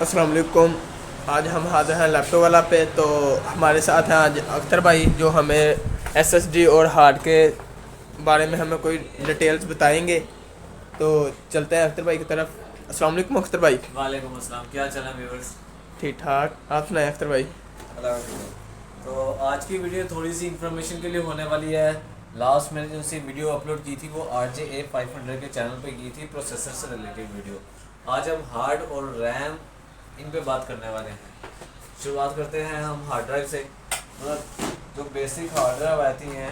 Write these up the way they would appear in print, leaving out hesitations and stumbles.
अस्सलाम वालेकुम। आज हम हाज़िर हैं लैपटॉप वाला पे। तो हमारे साथ हैं आज अख्तर भाई, जो हमें एसएसडी और हार्ड के बारे में हमें कोई डिटेल्स बताएंगे। तो चलते हैं अख्तर भाई की तरफ। अस्सलाम वालेकुम अख्तर भाई। वालेकुम अस्सलाम। क्या चल रहा है व्यूअर्स? ठीक ठाक, आप सुनाएं अख्तर भाई। तो आज की वीडियो थोड़ी सी इंफॉर्मेशन के लिए होने वाली है। लास्ट मैंने जो सी वीडियो अपलोड की थी वो RJ-A500 के चैनल पे की थी, प्रोसेसर से रिलेटेड वीडियो। आज हम हार्ड और रैम इन पे बात करने वाले हैं। शुरुआत करते हैं हम हार्ड ड्राइव से। मतलब जो बेसिक हार्ड ड्राइव आती हैं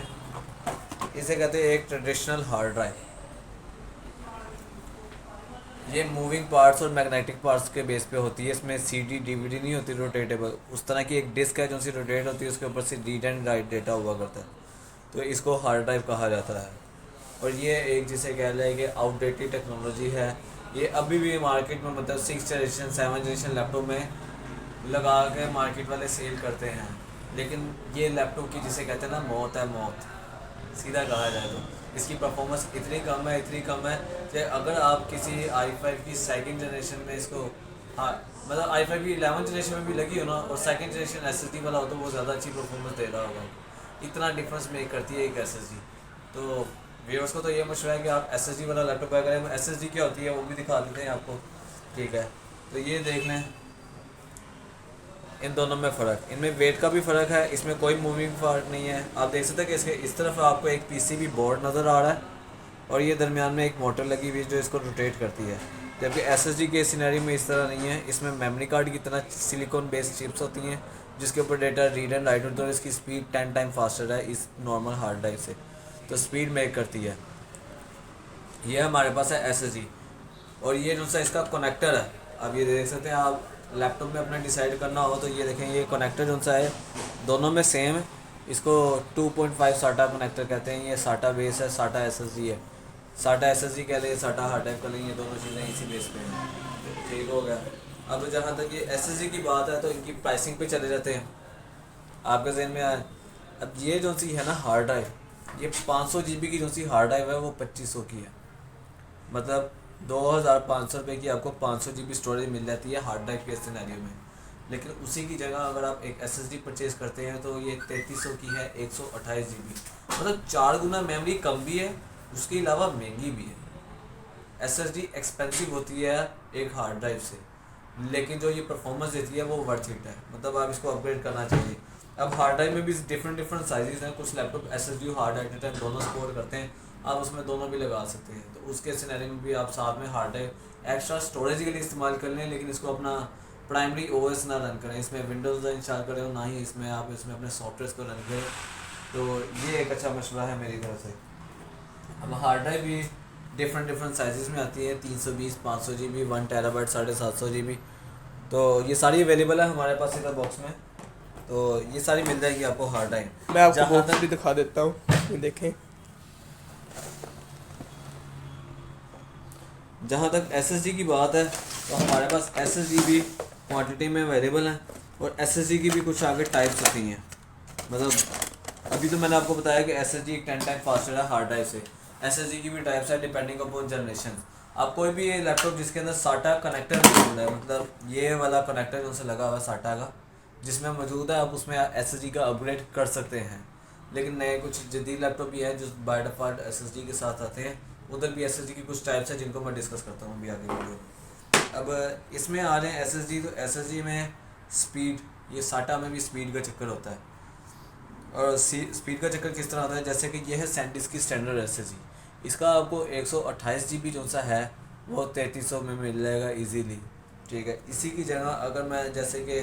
इसे कहते हैं एक ट्रेडिशनल हार्ड ड्राइव। ये मूविंग पार्ट्स और मैग्नेटिक पार्ट्स के बेस पे होती है। इसमें CD DVD नहीं होती रोटेटेबल, उस तरह की एक डिस्क है जो सी रोटेट होती है, उसके ऊपर से रीड एंड राइट डेटा हुआ करता है, तो इसको हार्ड ड्राइव कहा जाता है। और ये एक जिसे कह लें कि आउटडेटेड टेक्नोलॉजी है। ये अभी भी मार्केट में मतलब 6 जनरेशन 7 जनरेशन लैपटॉप में लगा के मार्केट वाले सेल करते हैं। लेकिन ये लैपटॉप की जिसे कहते हैं ना मौत है, मौत सीधा कहा जाए तो। इसकी परफॉर्मेंस इतनी कम है कि अगर आप किसी i5 की सेकंड जनरेशन में इसको, हाँ मतलब i5 की 11 जनरेशन में भी लगी हो ना और सेकंड जनरेशन SSD वाला हो तो वो ज़्यादा अच्छी परफॉर्मेंस दे रहा होगा। इतना डिफरेंस मेक करती है एक SSD। तो व्यूअर्स को तो ये मशवरा है कि आप SSD वाला लैपटॉप बाय करें। SSD क्या होती है वो भी दिखा देते हैं आपको, ठीक है। तो ये देख लें इन दोनों में फ़र्क, इनमें वेट का भी फ़र्क है, इसमें कोई मूविंग पार्ट नहीं है। आप देख सकते हैं कि इसके इस तरफ आपको एक PCB बोर्ड नज़र आ रहा है और ये दरमियान में एक मोटर लगी हुई है जो इसको रोटेट करती है। जबकि SSD के सिनेरियो में इस तरह नहीं है। इसमें मेमोरी कार्ड की तरह सिलिकॉन बेस्ड चिप्स होती हैं जिसके ऊपर डेटा रीड एंड राइट होता है। इसकी स्पीड 10 टाइम फास्टर है इस नॉर्मल हार्ड ड्राइव से, तो स्पीड मेक करती है। ये हमारे पास है SSD। और ये जो सा इसका कनेक्टर है, अब ये देख सकते हैं आप लैपटॉप में अपना डिसाइड करना हो तो ये देखें, ये कनेक्टर जो सा है दोनों में सेम है। इसको 2.5 साटा कनेक्टर कहते हैं। ये साटा बेस है, साटा SSD है। साटा SSD कह लें, साटा हार्ड ड्राइव कह लें, ये दोनों चीज़ें इसी बेस पे हैं। ठीक हो गया। अब जहाँ तक ये SSD की बात है तो इनकी प्राइसिंग पे चले जाते हैं। आपके जहन में आए, अब ये जो सी है ना हार्ड ड्राइव, ये 500 GB की जो सी हार्ड ड्राइव है वो 2500 की है। मतलब 2500 रुपये की आपको 500 GB स्टोरेज मिल जाती है हार्ड ड्राइव के सिनेरियो में। लेकिन उसी की जगह अगर आप एक SSD परचेज़ करते हैं तो ये 3300 की है, 128 GB। मतलब 4 गुना मेमोरी कम भी है, उसके अलावा महंगी भी है। SSD एक्सपेंसिव होती है एक हार्ड ड्राइव से, लेकिन जो ये परफॉर्मेंस देती है वो वर्थ इट है। मतलब आप इसको अपग्रेड करना चाहिए। अब हार्ड ड्राइव में भी डिफरेंट साइजेस हैं। कुछ laptop SSD hard at A time दोनों सपोर्ट करते हैं, आप उसमें दोनों भी लगा सकते हैं। तो उसके सिनेरियो में भी आप साथ में हार्ड ड्राइव एक्स्ट्रा स्टोरेज के लिए इस्तेमाल कर लें, लेकिन इसको अपना प्राइमरी OS ना रन करें, इसमें विंडोज़ इंस्टॉल करें और ना ही इसमें आप इसमें अपने सॉफ्टवेयर को रन करें। तो ये एक अच्छा मशवरा है मेरी तरफ से। अब हार्ड ड्राइव भी डिफरेंट साइजेस में आती है, 320, 500 GB, 1 TB, 750 GB। तो ये सारी अवेलेबल है हमारे पास इधर बॉक्स में। तो ये सारी मिल जाएगी आपको हार्ड ड्राइव। मैं आपको जहाँ बॉक्स भी दिखा देता हूँ, ये देखें। तक SSD की बात है तो हमारे पास SSD भी क्वांटिटी में अवेलेबल है और SSD की भी कुछ आगे टाइप्स होती हैं। मतलब अभी तो मैंने आपको बताया कि SSD 10 टाइम फास्टर है हार्ड ड्राइव से। SSD की भी टाइप्स है डिपेंडिंग अपॉन जनरेशन। आप कोई भी ये लैपटॉप जिसके अंदर साटा कनेक्टर मौजूद है, मतलब ये वाला कनेक्टर जो से लगा हुआ है साटा का जिसमें मौजूद है, आप उसमें SSD का अपग्रेड कर सकते हैं। लेकिन नए कुछ जदीद लैपटॉप भी हैं जो बाय डिफ़ॉल्ट SSD के साथ आते हैं। उधर भी SSD की कुछ टाइप्स हैं जिनको मैं डिस्कस करता हूँ अभी आगे वीडियो में। अब इसमें आ रहे हैं SSD। तो SSD में स्पीड, ये साटा में भी स्पीड का चक्कर होता है। और स्पीड का चक्कर किस तरह होता है, जैसे कि ये है SanDisk की स्टैंडर्ड SSD। इसका आपको 128 GB जो सा है वो 3300 में मिल जाएगा इजीली, ठीक है। इसी की जगह अगर मैं जैसे कि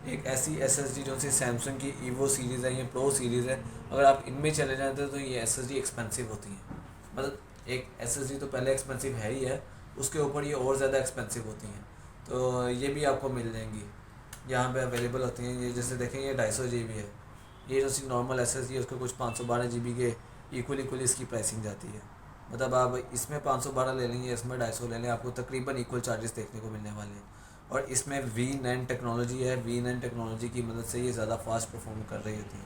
एक ऐसी SSD जो सी सैमसंग की EVO सीरीज़ है, ये प्रो सीरीज़ है, अगर आप इनमें चले जाते हैं तो ये SSD एक्सपेंसिव होती है। मतलब एक SSD तो पहले एक्सपेंसिव है ही है, उसके ऊपर ये और ज़्यादा एक्सपेंसिव होती हैं। तो ये भी आपको मिल जाएंगी, यहाँ पे अवेलेबल होती हैं। ये जैसे देखें ये 250 GB है। ये जो सी नॉर्मल SSD है उसको कुछ 512 GB के इक्वल इसकी प्राइसिंग जाती है। मतलब आप इसमें 512 ले लेंगे, इसमें 250 ले लें, आपको तकरीबन इक्वल चार्जेस देखने को मिलने वाले हैं। और इसमें V9 टेक्नोलॉजी है। V9 टेक्नोलॉजी की मदद से ये ज़्यादा फास्ट परफॉर्म कर रही होती है।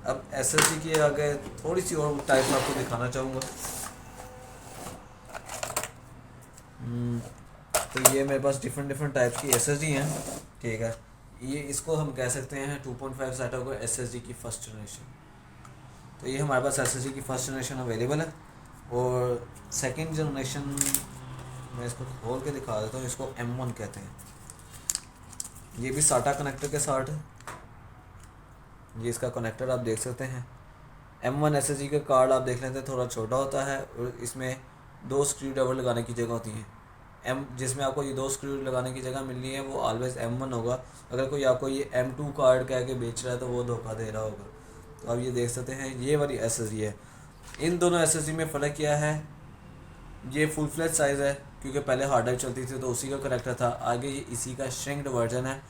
अब SSD की आगे थोड़ी सी और टाइप मैं आपको दिखाना चाहूँगा। तो ये मेरे पास डिफरेंट डिफरेंट टाइप्स की SSD हैं, ठीक है। ये इसको हम कह सकते हैं 2.5 SATA को SSD की फर्स्ट जनरेशन। तो ये हमारे पास SSD की फर्स्ट जनरेशन अवेलेबल है। और सेकंड जनरेशन मैं इसको खोल के दिखा देता हूँ, इसको M1 कहते हैं। ये भी SATA कनेक्टर के साथ है, ये इसका कनेक्टर आप देख सकते हैं। M1 SSD का कार्ड आप देख लेते हैं, थोड़ा छोटा होता है और इसमें 2 स्क्रू ड्राइवर लगाने की जगह होती है। जिसमें आपको ये 2 स्क्रू लगाने की जगह मिलनी है वो ऑलवेज़ M1 होगा। अगर कोई आपको ये M2 कार्ड कह के बेच रहा है तो वो धोखा दे रहा होगा। तो आप ये देख सकते हैं, ये वाली SSD है। इन दोनों SSD में फ़र्क क्या है, ये फुल फ्लैश साइज़ है क्योंकि पहले हार्ड ड्राइव चलती थी तो उसी का कनेक्टर था। आगे ये इसी का श्रिंक्ड वर्जन है।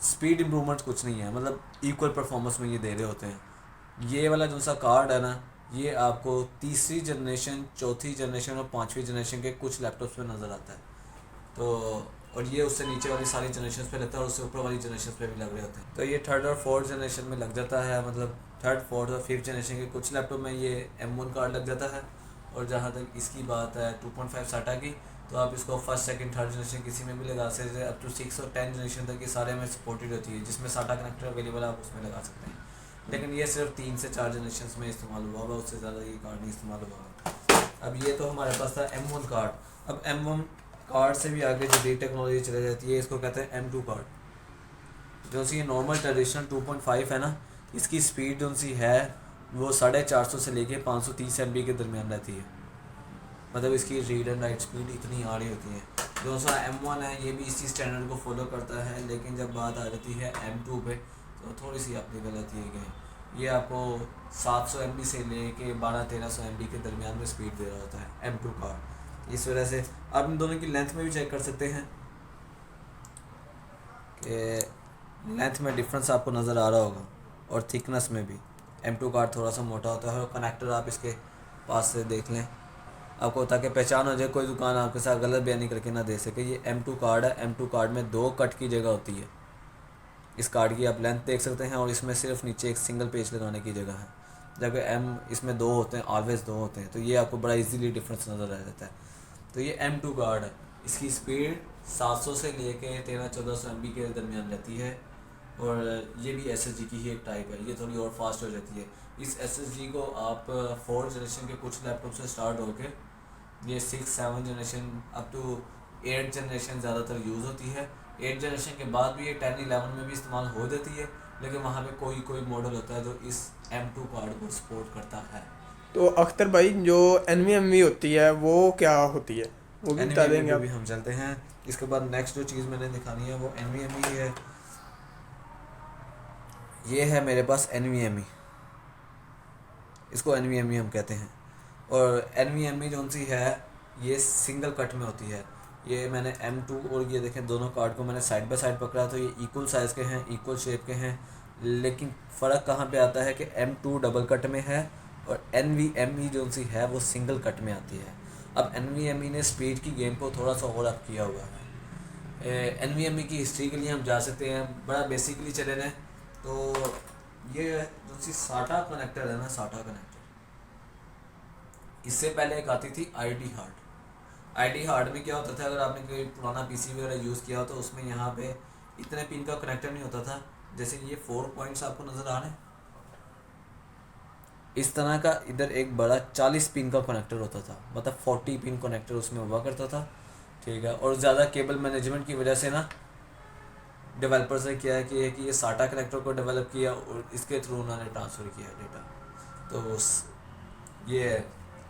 स्पीड इम्प्रूवमेंट कुछ नहीं है, मतलब इक्वल परफॉर्मेंस में ये दे रहे होते हैं। ये वाला जो सा कार्ड है ना, ये आपको तीसरी जनरेशन, चौथी जनरेशन और पाँचवीं जनरेशन के कुछ लैपटॉप्स में नज़र आता है। तो और ये उससे नीचे वाली सारी जनरेशन पे लगता है और उससे ऊपर वाली जनरेशन पे भी लग रहे होते हैं। तो ये थर्ड और फोर्थ जनरेशन में लग जाता है, मतलब थर्ड, फोर्थ और फिफ्थ जनरेशन के कुछ लैपटॉप में ये M1 कार्ड लग जाता है। और जहाँ तक इसकी बात है 2.5 SATA की, तो आप इसको फर्स्ट, सेकंड, थर्ड जनरेशन किसी में भी लगा सकते हैं। अप टू 6 और 10 जनरेशन तक ये सारे में सपोर्टेड होती है। जिसमें SATA कनेक्टर अवेलेबल है आप उसमें लगा सकते हैं। लेकिन ये सिर्फ 3 से 4 जनरेशन में इस्तेमाल हुआ होगा, उससे ज़्यादा ये कार्ड नहीं इस्तेमाल हुआ होगा। अब ये तो हमारे पास था M1 कार्ड। अब M1 कार्ड से भी आगे जो डी टेक्नोलॉजी चली जाती है, इसको कहते हैं M2 कार्ड। जो सी नॉर्मल ट्रेडिशनल 2.5 है ना, इसकी स्पीड जो सी है वो 450 से लेके 530 MB के दरमियान रहती है। मतलब इसकी रीड एंड राइट स्पीड इतनी आ रही होती है। जो सा M1 है ये भी इसी स्टैंडर्ड को फॉलो करता है, लेकिन जब बात आ जाती है M2 पे तो थोड़ी सी अपनी गलती है कि ये आपको 700 MB से लेके 1200-1300 MB के दरमियान में स्पीड दे रहा होता है M2 कार्ड। इस वजह से आप इन दोनों की लेंथ में भी चेक कर सकते हैं कि लेंथ में डिफरेंस आपको नज़र आ रहा होगा, और थिकनेस में भी M2 कार्ड थोड़ा सा मोटा होता है। और कनेक्टर आप इसके पास से देख लें, आपको ताकि पहचान हो जाए, कोई दुकान आपके साथ गलत बयानी करके ना दे सके। ये M2 कार्ड है। M2 कार्ड में 2 कट की जगह होती है। इस कार्ड की आप लेंथ देख सकते हैं, और इसमें सिर्फ नीचे एक सिंगल पेज लगाने की जगह है, जबकि इसमें 2 होते हैं, ऑलवेज 2 होते हैं। तो ये आपको बड़ा इजीली डिफरेंस नज़र आ जाता है। तो ये M2 कार्ड है। इसकी स्पीड 700 से लेके 1300-1400 MB के दरमियान रहती है। और ये भी SSD की ही एक टाइप है, ये थोड़ी और फास्ट हो जाती है। इस SSD को आप 4 जनरेशन के कुछ लैपटॉप से स्टार्ट होके ये 6-7 जनरेशन अप टू 8 जनरेशन ज़्यादातर यूज़ होती है। 8 जनरेशन के बाद भी ये 10-11 में भी इस्तेमाल हो जाती है, लेकिन वहाँ पे कोई मॉडल होता है जो इस M2 कार्ड को सपोर्ट करता है। तो अख्तर भाई, जो NVMe होती है वो क्या होती है, वो भी बता देंगे आप? भी हम चलते हैं। इसके बाद नेक्स्ट जो चीज़ मैंने दिखानी है वो NVMe है। ये है मेरे पास NVMe, इसको NVMe हम कहते हैं। और NVMe जो सी है ये सिंगल कट में होती है। ये मैंने M2 और ये देखें, दोनों कार्ड को मैंने साइड बाय साइड पकड़ा, तो ये इक्वल साइज़ के हैं, इक्वल शेप के हैं। लेकिन फ़र्क कहाँ पे आता है कि M2 डबल कट में है और NVMe जो सी है वो सिंगल कट में आती है। अब NVMe ने स्पीड की गेम को थोड़ा सा और अप किया हुआ है। NVMe की हिस्ट्री के लिए हम जा सकते हैं, बड़ा बेसिकली चले जाएँ तो ये जो सी SATA कनेक्टर है ना, SATA कनेक्टर, इससे पहले एक आती थी ID हार्ड। ID हार्ड में क्या होता था, अगर आपने कोई पुराना PC वगैरह यूज़ किया हो तो उसमें यहाँ पे इतने पिन का कनेक्टर नहीं होता था। जैसे ये 4 पॉइंट्स आपको नज़र आ रहे हैं, इस तरह का इधर एक बड़ा 40 पिन का कनेक्टर होता था, मतलब 40 पिन कनेक्टर उसमें हुआ करता था, ठीक है। और ज़्यादा केबल मैनेजमेंट की वजह से ना डेवलपर्स ने किया है कि ये SATA कनेक्टर को डेवलप किया और इसके थ्रू उन्होंने ट्रांसफ़र किया डेटा। तो ये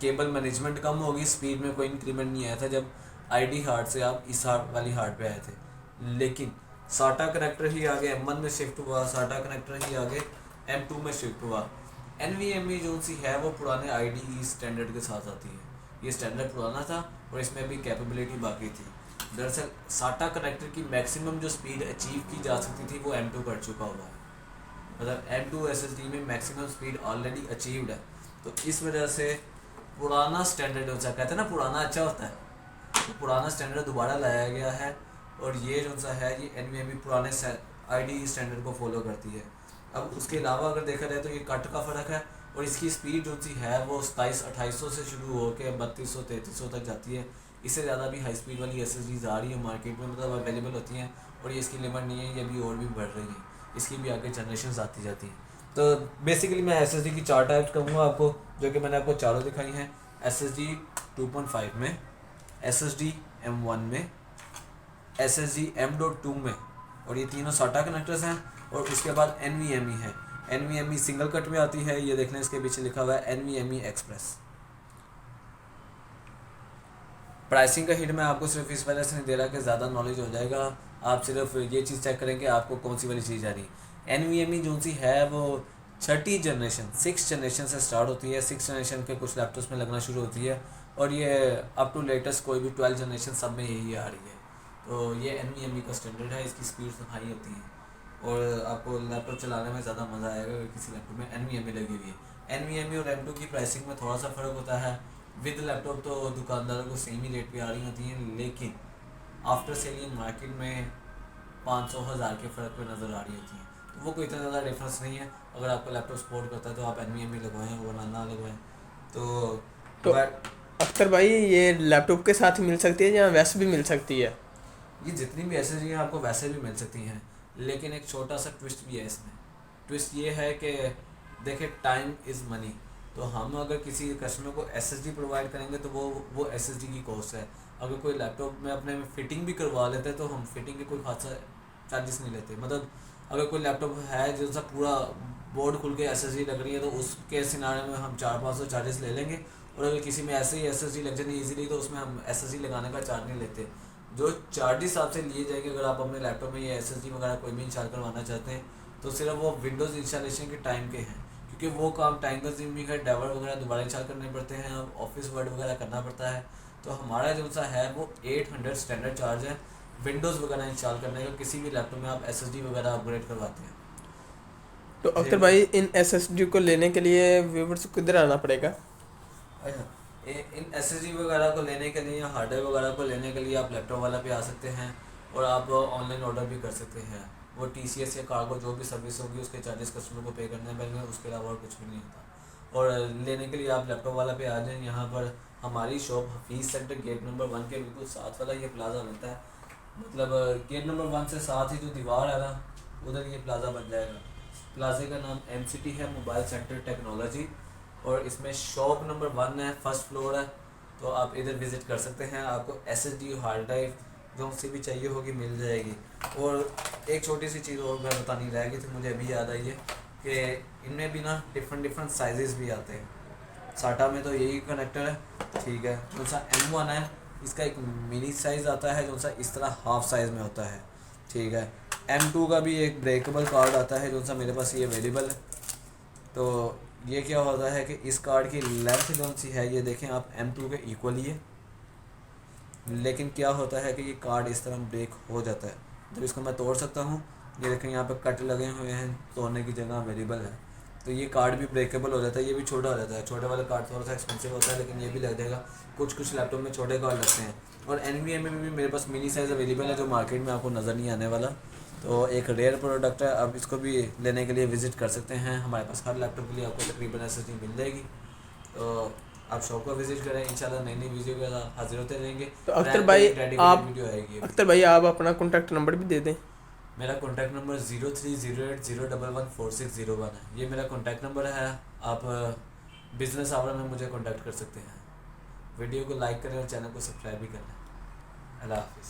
केबल मैनेजमेंट कम होगी, स्पीड में कोई इंक्रीमेंट नहीं आया था जब ID हार्ड से आप इस हार्ड वाली हार्ड पे आए थे। लेकिन SATA कनेक्टर ही आगे M1 में शिफ्ट हुआ, SATA कनेक्टर ही आगे M2 में शिफ्ट हुआ। NVMe जो सी है वो पुराने IDE स्टैंडर्ड के साथ आती है। ये स्टैंडर्ड पुराना था और इसमें भी कैपेबिलिटी बाकी थी। दरअसल SATA कनेक्टर की मैक्सिमम जो स्पीड अचीव की जा सकती थी वो M2 कर चुका हुआ है, मतलब M2 SSD में मैक्सिमम स्पीड ऑलरेडी अचीव्ड है। तो इस वजह से पुराना स्टैंडर्ड होता है, कहते हैं ना पुराना अच्छा होता है, तो पुराना स्टैंडर्ड दोबारा लाया गया है। और ये जो सा है ये NVMe पुराने IDE स्टैंडर्ड को फॉलो करती है। अब उसके अलावा अगर देखा जाए तो ये कट का फ़र्क है, और इसकी स्पीड जो सी है वो 2700-2800 से शुरू होकर 3200-3300 तक जाती है। इससे ज़्यादा भी हाई स्पीड वाली एसएसडीज आ रही है मार्केट में, मतलब अवेलेबल होती हैं, और ये इसकी लिमिट नहीं है, ये अभी और भी बढ़ रही है, इसकी भी आगे जनरेशन आती जाती हैं। तो बेसिकली मैं एसएसडी की 4 टाइप्स कहूँगा आपको, जो कि मैंने आपको चारों दिखाई हैं। एसएसडी 2.5 में, एसएसडी M1 में, एसएसडी M.2 में, और ये तीनों साटा कनेक्टर्स हैं। और उसके बाद NVMe है, NVMe सिंगल कट में आती है, ये देख लें इसके पीछे लिखा हुआ है NVMe एक्सप्रेस। प्राइसिंग का हिट मैं आपको सिर्फ इस वजह से नहीं दे रहा कि ज़्यादा नॉलेज हो जाएगा, आप सिर्फ ये चीज़ चेक करेंगे आपको कौन सी वाली चीज़ आ रही है। NVMe जो सी है वो 6th जनरेशन से स्टार्ट होती है, 6th जनरेशन के कुछ लैपटॉप्स में लगना शुरू होती है, और ये अप टू लेटेस्ट कोई भी 12th जनरेशन सब में यही आ रही है। तो ये NVMe का स्टैंडर्ड है, इसकी स्पीड हाई होती है और आपको लैपटॉप चलाने में ज़्यादा मज़ा आएगा अगर किसी लैपटॉप में NVMe लगी हुई है। NVMe और M2 की प्राइसिंग में थोड़ा सा फ़र्क होता है। विद लैपटॉप तो दुकानदारों को सेम ही रेट पे आ रही होती हैं, लेकिन आफ्टर सेलिंग मार्केट में 500-1000 के फ़र्क पे नज़र आ रही होती हैं, तो वो कोई इतना ज़्यादा डिफरेंस नहीं है। अगर आपका लैपटॉप सपोर्ट करता है तो आप NVMe लगवाएं वरना ना लगवाएं। तो बट अख्तर भाई ये लैपटॉप के साथ मिल सकती है या वैसे भी मिल सकती है? ये जितनी भी एसएसडी हैं आपको वैसे भी मिल सकती हैं, लेकिन एक छोटा सा ट्विस्ट भी है इसमें। ट्विस्ट ये है कि देखिए टाइम इज़ मनी, तो हम अगर किसी कस्टमर को एसएसडी प्रोवाइड करेंगे तो वो एसएसडी की कॉस्ट है। अगर कोई लैपटॉप में अपने में फिटिंग भी करवा लेते हैं तो हम फिटिंग के कोई खासा चार्जेस नहीं लेते। मतलब अगर कोई लैपटॉप है जो सा पूरा बोर्ड खुल के एसएसडी लग रही है तो उसके सिनारे में हम 400-500 चार्जेस ले लेंगे, और अगर किसी में ऐसे ही एसएसडी लग जाती ईजिली तो उसमें हम एसएसडी लगाने का चार्ज नहीं लेते। जो चार्जेस आपसे लिए जाएंगे अगर आप अपने लैपटॉप में ये एसएसडी वगैरह कोई भी इंस्टॉल करवाना चाहते हैं तो सिर्फ वो विंडोज़ इंस्टॉलेशन के टाइम के हैं, क्योंकि वो काम टाइम कंज्यूमिंग है, ड्राइवर वगैरह दोबारा इंस्टॉल करने पड़ते हैं, अब ऑफिस वर्ड वगैरह करना पड़ता है। तो हमारा जो सा है वो 800 स्टैंडर्ड चार्ज है विंडोज़ वगैरह इंस्टॉल करने का, किसी भी लैपटॉप में आप एसएसडी वगैरह अपग्रेड करवाते हैं। तो अख्तर भाई इन एसएसडी को लेने के लिए व्यूवर्स को किधर आना पड़ेगा? अच्छा, इन एसएसडी वगैरह को लेने के लिए या हार्डवेयर वगैरह को लेने के लिए आप लैपटॉप वाला पे आ सकते हैं, और आप ऑनलाइन ऑर्डर भी कर सकते हैं। वो TCS या कार्गो जो भी सर्विस होगी उसके चार्जेस कस्टमर को पे करने पड़ेंगे, उसके अलावा और कुछ भी नहीं होता। और लेने के लिए आप लैपटॉप वाला पे आ जाएँ। यहाँ पर हमारी shop Hafeez sector gate number 1 के बिल्कुल साथ वाला ये प्लाजा बनता है, मतलब गेट नंबर 1 से साथ ही जो दीवार है ना उधर ये प्लाजा बन जाएगा। प्लाजे का नाम MCT है, मोबाइल सेंटर टेक्नोलॉजी, और इसमें शॉप नंबर 1 है, फर्स्ट फ्लोर है। तो आप इधर विज़िट कर सकते हैं, आपको SSD हार्ड ड्राइव जो सी भी चाहिए होगी मिल जाएगी। और एक छोटी सी चीज़ और मैं बतानी रह गई थी, मुझे अभी याद आई है कि इनमें भी ना डिफरेंट साइजेस भी आते हैं। साटा में तो यही कनेक्टर है, ठीक है। जो सा M1 है इसका एक मिनी साइज़ आता है, जो सा इस तरह हाफ साइज़ में होता है, ठीक है। M2 का भी एक ब्रेकेबल कार्ड आता है, जो सा मेरे पास ये अवेलेबल है। तो ये क्या होता है कि इस कार्ड की लेंथ जो सी है ये देखें आप M2 के इक्वल ही है, लेकिन क्या होता है कि ये कार्ड इस तरह ब्रेक हो जाता है, तो इसको मैं तोड़ सकता हूँ। ये देखें यहाँ पे कट लगे हुए हैं, तोड़ने की जगह अवेलेबल है, तो ये कार्ड भी ब्रेकेबल हो जाता है। ये भी छोटा हो जाता है, छोटे वाला कार्ड थोड़ा सा एक्सपेंसिव होता है, लेकिन ये भी लग जाएगा। कुछ लैपटॉप में छोटे कार्ड लगते हैं। और NVMe में भी मेरे पास मिनी साइज़ अवेलेबल है, जो मार्केट में आपको नज़र नहीं आने वाला। तो एक रेयर प्रोडक्ट है, आप इसको भी लेने के लिए विज़िट कर सकते हैं। हमारे पास हर लैपटॉप के लिए आपको तकरीबन SSD मिल जाएगी। तो आप शॉप को विज़िट करें, इंशाल्लाह नई वीडियो के साथ हाजिर होते रहेंगे। तो अख्तर भाई वीडियो आएगी। अख्तर भाई आप अपना कॉन्टैक्ट नंबर भी दे दें। मेरा कॉन्टैक्ट नंबर 0308011601 है, ये मेरा कॉन्टैक्ट नंबर है। आप बिज़नेस आवर में मुझे कॉन्टैक्ट कर सकते हैं। वीडियो को लाइक करें और चैनल को सब्सक्राइब भी करें। अल्लाह हाफिज़।